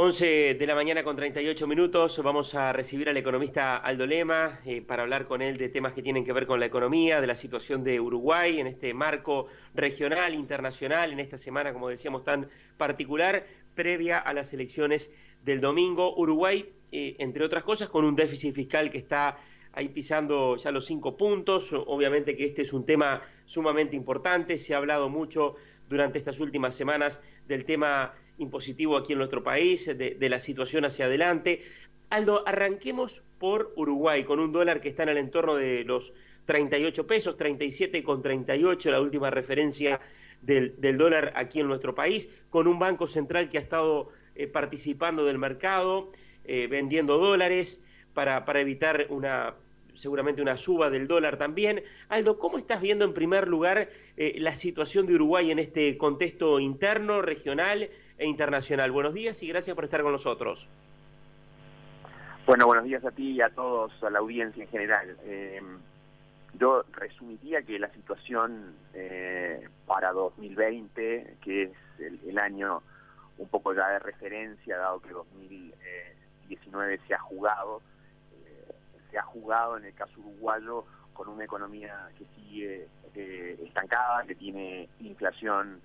11 de la mañana con 38 minutos, vamos a recibir al economista Aldo Lema para hablar con él de temas que tienen que ver con la economía, de la situación de Uruguay en este marco regional, internacional, en esta semana, como decíamos, tan particular, previa a las elecciones del domingo. Uruguay, entre otras cosas, con un déficit fiscal que está ahí pisando ya los 5 puntos. Obviamente que este es un tema sumamente importante, se ha hablado mucho durante estas últimas semanas del tema impositivo aquí en nuestro país, de la situación hacia adelante. Aldo, arranquemos por Uruguay, con un dólar que está en el entorno de los 38 pesos, 37,38, la última referencia del dólar aquí en nuestro país, con un banco central que ha estado participando del mercado, vendiendo dólares para evitar seguramente una suba del dólar también. Aldo, ¿cómo estás viendo en primer lugar la situación de Uruguay en este contexto interno, regional e internacional? Buenos días y gracias por estar con nosotros. Bueno, buenos días a ti y a todos, a la audiencia en general. Yo resumiría que la situación para 2020, que es el año un poco ya de referencia, dado que 2019 se ha jugado en el caso uruguayo con una economía que sigue estancada, que tiene inflación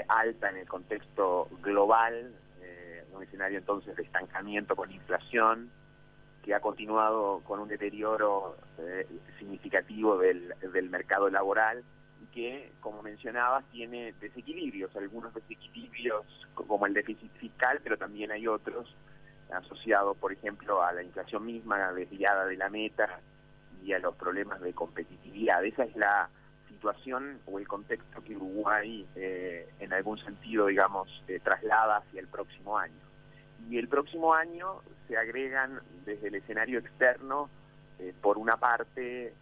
alta en el contexto global, un escenario entonces de estancamiento con inflación, que ha continuado con un deterioro significativo del mercado laboral y que, como mencionabas, tiene desequilibrios, algunos desequilibrios como el déficit fiscal, pero también hay otros asociados, por ejemplo, a la inflación misma desviada de la meta y a los problemas de competitividad. Esa es la situación o el contexto que Uruguay en algún sentido, digamos, traslada hacia el próximo año. Y el próximo año se agregan desde el escenario externo, por una parte,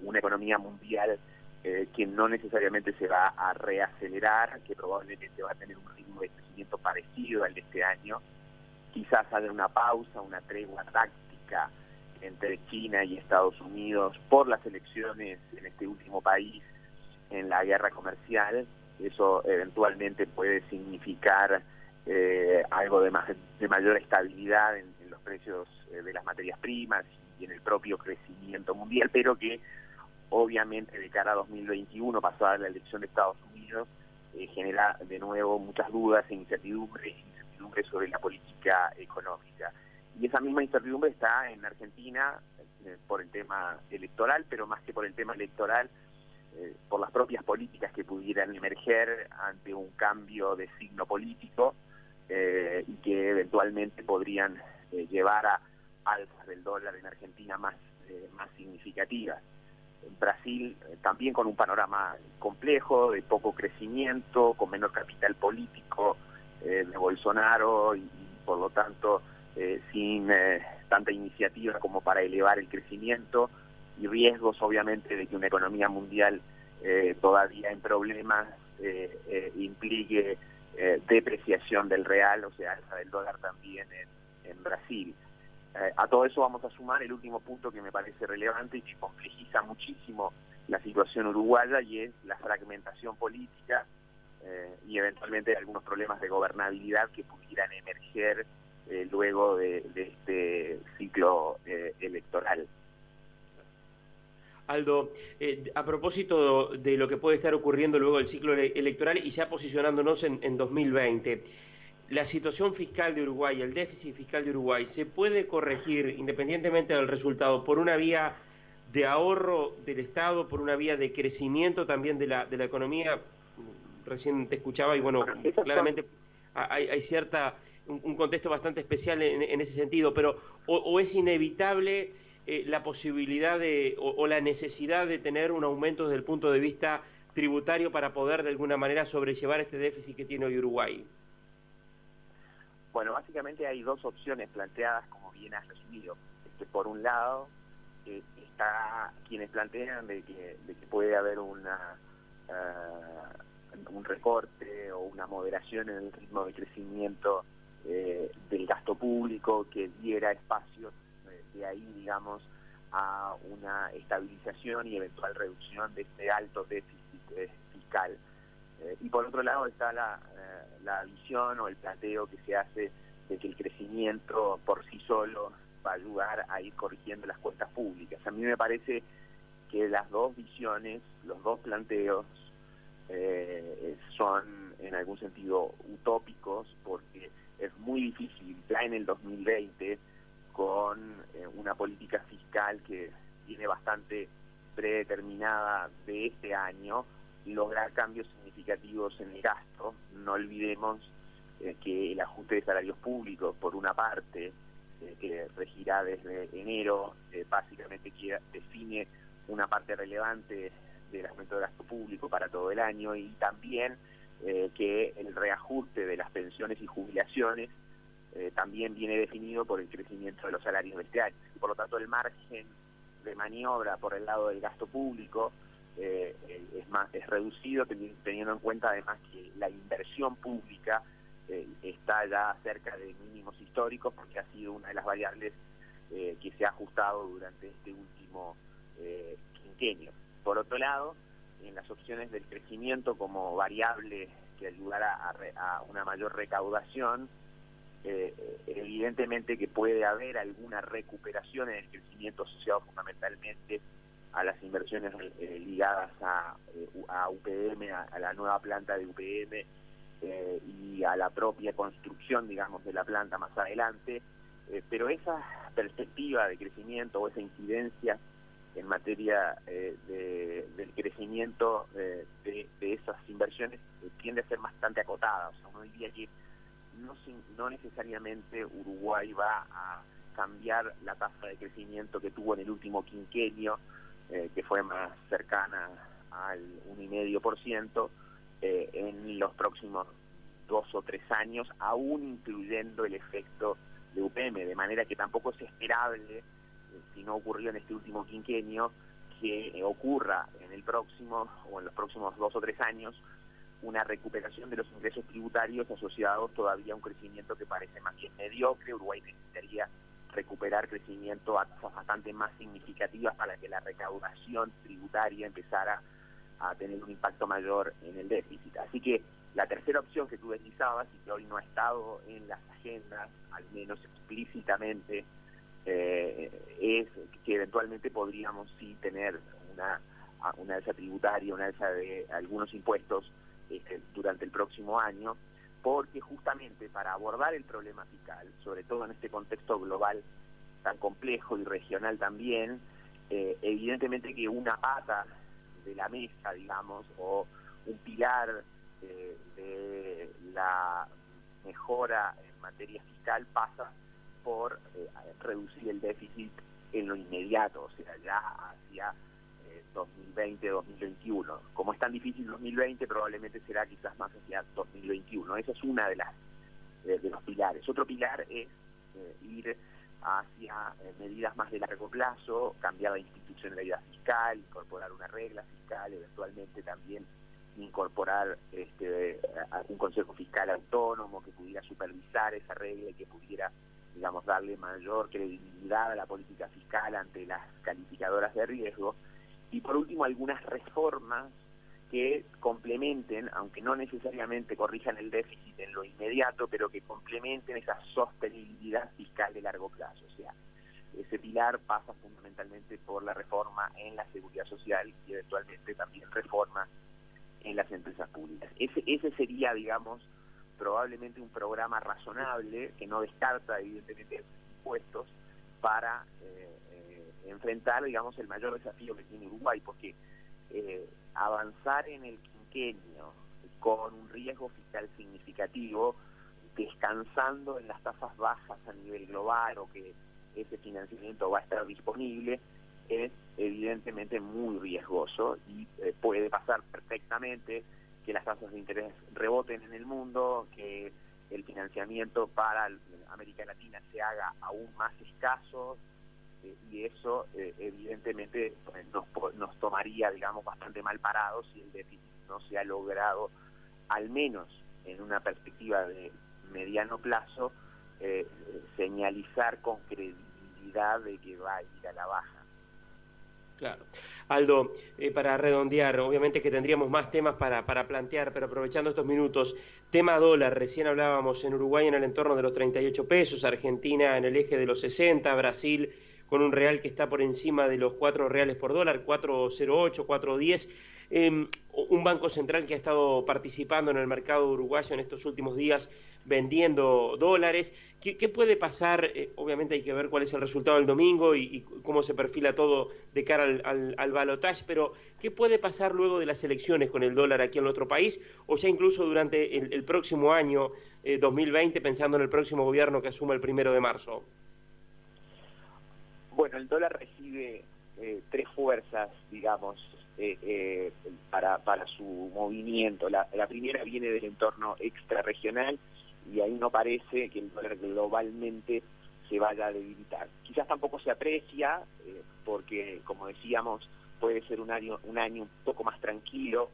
una economía mundial que no necesariamente se va a reacelerar, que probablemente va a tener un ritmo de crecimiento parecido al de este año. Quizás haya una pausa, una tregua táctica entre China y Estados Unidos por las elecciones en este último país, en la guerra comercial. Eso eventualmente puede significar algo de mayor estabilidad en los precios de las materias primas y en el propio crecimiento mundial, pero que obviamente de cara a 2021, pasada la elección de Estados Unidos, genera de nuevo muchas dudas e incertidumbre sobre la política económica. Y esa misma incertidumbre está en Argentina por el tema electoral, pero más que por el tema electoral, por las propias políticas que pudieran emerger ante un cambio de signo político y que eventualmente podrían llevar a alzas del dólar en Argentina más significativas. En Brasil también con un panorama complejo, de poco crecimiento, con menor capital político de Bolsonaro y por lo tanto sin tanta iniciativa como para elevar el crecimiento, y riesgos obviamente de que una economía mundial todavía en problemas implique depreciación del real, o sea, alza del dólar también en Brasil. A todo eso vamos a sumar el último punto que me parece relevante y que complejiza muchísimo la situación uruguaya, y es la fragmentación política y eventualmente algunos problemas de gobernabilidad que pudieran emerger luego de este ciclo electoral. Aldo, a propósito de lo que puede estar ocurriendo luego del ciclo electoral y ya posicionándonos en 2020, la situación fiscal de Uruguay, el déficit fiscal de Uruguay, ¿se puede corregir independientemente del resultado por una vía de ahorro del Estado, por una vía de crecimiento también de la economía? Recién te escuchaba y bueno, claramente hay un contexto bastante especial en ese sentido, pero o es inevitable la posibilidad o la necesidad de tener un aumento desde el punto de vista tributario para poder de alguna manera sobrellevar este déficit que tiene hoy Uruguay. Bueno, básicamente hay dos opciones planteadas, como bien has resumido. Por un lado, está quienes plantean de que puede haber un recorte o una moderación en el ritmo de crecimiento del gasto público que diera espacio de ahí, digamos, a una estabilización y eventual reducción de este alto déficit fiscal. Y por otro lado está la visión o el planteo que se hace de que el crecimiento por sí solo va a ayudar a ir corrigiendo las cuentas públicas. A mí me parece que las dos visiones, los dos planteos, son en algún sentido utópicos, porque es muy difícil ya en el 2020 con una política fiscal que tiene bastante predeterminada de este año, lograr cambios significativos en el gasto. No olvidemos que el ajuste de salarios públicos, por una parte, que regirá desde enero, básicamente define una parte relevante del aumento de gasto público para todo el año, y también que el reajuste de las pensiones y jubilaciones también viene definido por el crecimiento de los salarios de este año. Por lo tanto, el margen de maniobra por el lado del gasto público es reducido, teniendo en cuenta además que la inversión pública está ya cerca de mínimos históricos, porque ha sido una de las variables que se ha ajustado durante este último quinquenio. Por otro lado, en las opciones del crecimiento como variable que ayudará a una mayor recaudación, evidentemente que puede haber alguna recuperación en el crecimiento asociado fundamentalmente a las inversiones ligadas a UPM, a la nueva planta de UPM, y a la propia construcción, digamos, de la planta más adelante, pero esa perspectiva de crecimiento o esa incidencia en materia del crecimiento de esas inversiones tiende a ser bastante acotada. O sea, uno diría que no necesariamente Uruguay va a cambiar la tasa de crecimiento que tuvo en el último quinquenio, que fue más cercana al 1,5%, en los próximos 2 o 3 años, aún incluyendo el efecto de UPM, de manera que tampoco es esperable, si no ocurrió en este último quinquenio, que ocurra en el próximo o en los próximos 2 o 3 años una recuperación de los ingresos tributarios asociados todavía a un crecimiento que parece más bien mediocre. Uruguay necesitaría recuperar crecimiento a tasas bastante más significativas para que la recaudación tributaria empezara a tener un impacto mayor en el déficit. Así que la tercera opción que tú deslizabas y que hoy no ha estado en las agendas, al menos explícitamente, es que eventualmente podríamos sí tener una alza tributaria, una alza de algunos impuestos durante el próximo año, porque justamente para abordar el problema fiscal, sobre todo en este contexto global tan complejo y regional también, evidentemente que una pata de la mesa, digamos, o un pilar de la mejora en materia fiscal pasa por reducir el déficit en lo inmediato, o sea, ya hacia 2020-2021. Como es tan difícil 2020, probablemente será quizás más hacia 2021. Esa es una de los pilares. Otro pilar es ir hacia medidas más de largo plazo, cambiar la institucionalidad fiscal, incorporar una regla fiscal, eventualmente también incorporar algún consejo fiscal autónomo que pudiera supervisar esa regla y que pudiera, digamos, darle mayor credibilidad a la política fiscal ante las calificadoras de riesgo. Y por último, algunas reformas que complementen, aunque no necesariamente corrijan el déficit en lo inmediato, pero que complementen esa sostenibilidad fiscal de largo plazo. O sea, ese pilar pasa fundamentalmente por la reforma en la seguridad social y eventualmente también reforma en las empresas públicas. Ese sería, digamos, probablemente un programa razonable que no descarta evidentemente esos impuestos para enfrentar, digamos, el mayor desafío que tiene Uruguay, porque avanzar en el quinquenio con un riesgo fiscal significativo, descansando en las tasas bajas a nivel global o que ese financiamiento va a estar disponible, es evidentemente muy riesgoso y puede pasar perfectamente que las tasas de interés reboten en el mundo, que el financiamiento para América Latina se haga aún más escaso, y eso evidentemente nos tomaría, digamos, bastante mal parados si el déficit no se ha logrado, al menos en una perspectiva de mediano plazo, señalizar con credibilidad de que va a ir a la baja. Claro. Aldo, para redondear, obviamente que tendríamos más temas para plantear, pero aprovechando estos minutos, tema dólar, recién hablábamos en Uruguay en el entorno de los 38 pesos, Argentina en el eje de los 60, Brasil con un real que está por encima de los 4 reales por dólar, 4,08, 4,10. Un banco central que ha estado participando en el mercado uruguayo en estos últimos días vendiendo dólares. ¿Qué puede pasar? Obviamente hay que ver cuál es el resultado del domingo y cómo se perfila todo de cara al balotaje, pero ¿qué puede pasar luego de las elecciones con el dólar aquí en nuestro país o ya incluso durante el próximo año 2020, pensando en el próximo gobierno que asuma el 1 de marzo? Bueno, el dólar recibe tres fuerzas, digamos, para su movimiento. La primera viene del entorno extrarregional y ahí no parece que el dólar globalmente se vaya a debilitar. Quizás tampoco se aprecia porque, como decíamos, puede ser un año un poco más tranquilo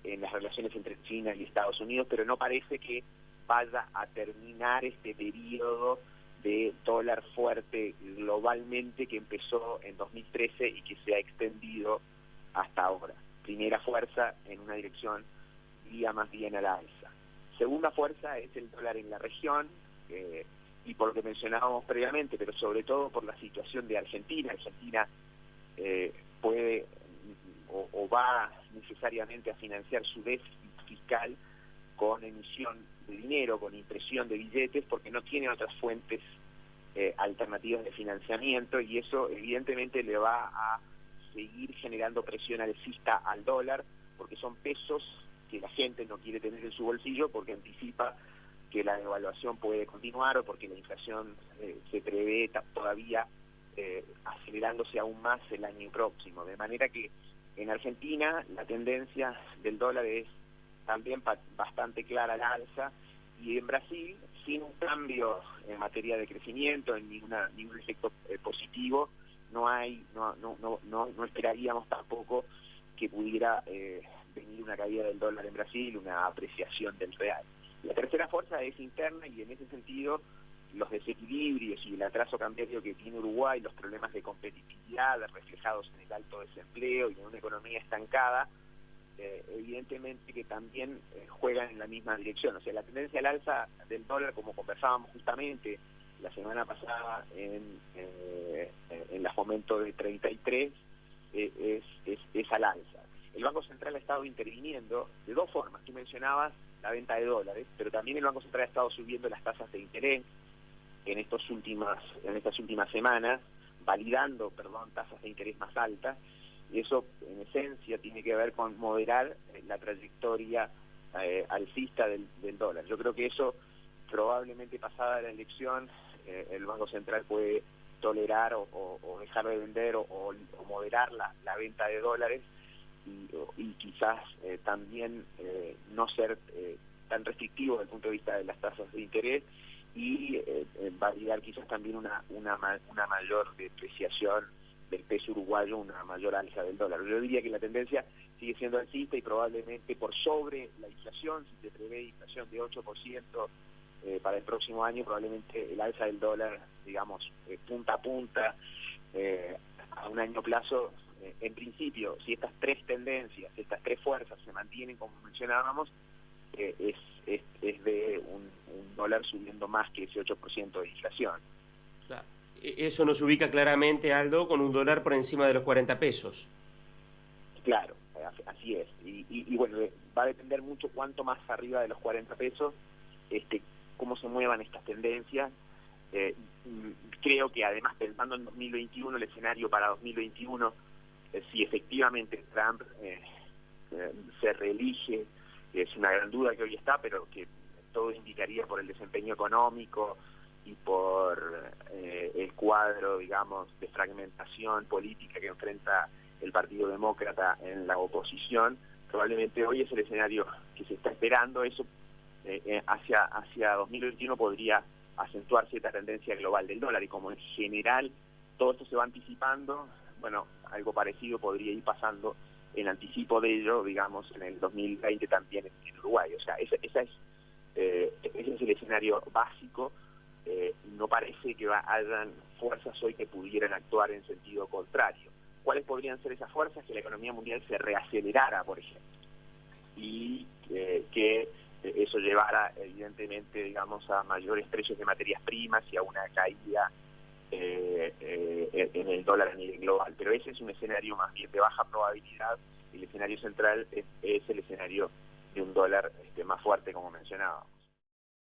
en las relaciones entre China y Estados Unidos, pero no parece que vaya a terminar este periodo de dólar fuerte globalmente que empezó en 2013 y que se ha extendido hasta ahora. Primera fuerza en una dirección guía más bien a la alza. Segunda fuerza es el dólar en la región, y por lo que mencionábamos previamente, pero sobre todo por la situación de Argentina. Argentina puede o va necesariamente a financiar su déficit fiscal con emisión de dinero, con impresión de billetes, porque no tiene otras fuentes alternativas de financiamiento, y eso evidentemente le va a seguir generando presión alcista al dólar, porque son pesos que la gente no quiere tener en su bolsillo porque anticipa que la devaluación puede continuar o porque la inflación se prevé todavía acelerándose aún más el año próximo. De manera que en Argentina la tendencia del dólar es también bastante clara al alza, y en Brasil, sin un cambio en materia de crecimiento, en ningún efecto positivo, no esperaríamos tampoco que pudiera venir una caída del dólar en Brasil, una apreciación del real. La tercera fuerza es interna, y en ese sentido los desequilibrios y el atraso cambiario que tiene Uruguay, los problemas de competitividad reflejados en el alto desempleo y en una economía estancada, evidentemente que también juegan en la misma dirección. O sea, la tendencia al alza del dólar, como conversábamos justamente la semana pasada en la fomento de 33, es al alza. El Banco Central ha estado interviniendo de dos formas. Tú mencionabas la venta de dólares, pero también el Banco Central ha estado subiendo las tasas de interés en estas últimas semanas, validando, tasas de interés más altas, y eso en esencia tiene que ver con moderar la trayectoria alcista del dólar. Yo creo que eso, probablemente pasada la elección, el Banco Central puede tolerar o dejar de vender o moderar la venta de dólares, y quizás también no ser tan restrictivo desde el punto de vista de las tasas de interés, y validar quizás también una mayor depreciación del peso uruguayo, una mayor alza del dólar. Yo diría que la tendencia sigue siendo alcista y probablemente por sobre la inflación. Si se prevé inflación de 8% para el próximo año, probablemente el alza del dólar, digamos, punta a punta, a un año plazo, en principio, si estas tres tendencias, estas tres fuerzas se mantienen como mencionábamos, es de un dólar subiendo más que ese 8% de inflación. Claro. Eso nos ubica claramente, Aldo, con un dólar por encima de los 40 pesos. Claro, así es. Y bueno, va a depender mucho cuánto más arriba de los 40 pesos, cómo se muevan estas tendencias. Creo que además, pensando en 2021, el escenario para 2021, si efectivamente Trump se reelige, es una gran duda que hoy está, pero que todo indicaría por el desempeño económico y por el cuadro, digamos, de fragmentación política que enfrenta el Partido Demócrata en la oposición, probablemente hoy es el escenario que se está esperando. Eso hacia 2021 podría acentuarse esta tendencia global del dólar, y como en general todo esto se va anticipando, bueno, algo parecido podría ir pasando en anticipo de ello, digamos, en el 2020 también en Uruguay. O sea, ese es el escenario básico. No parece que hayan fuerzas hoy que pudieran actuar en sentido contrario. ¿cuáles podrían ser esas fuerzas? Que la economía mundial se reacelerara, por ejemplo, y que eso llevara evidentemente, digamos, a mayores precios de materias primas y a una caída en el dólar a nivel global. Pero ese es un escenario más bien de baja probabilidad. El escenario central es el escenario de un dólar más fuerte, como mencionaba.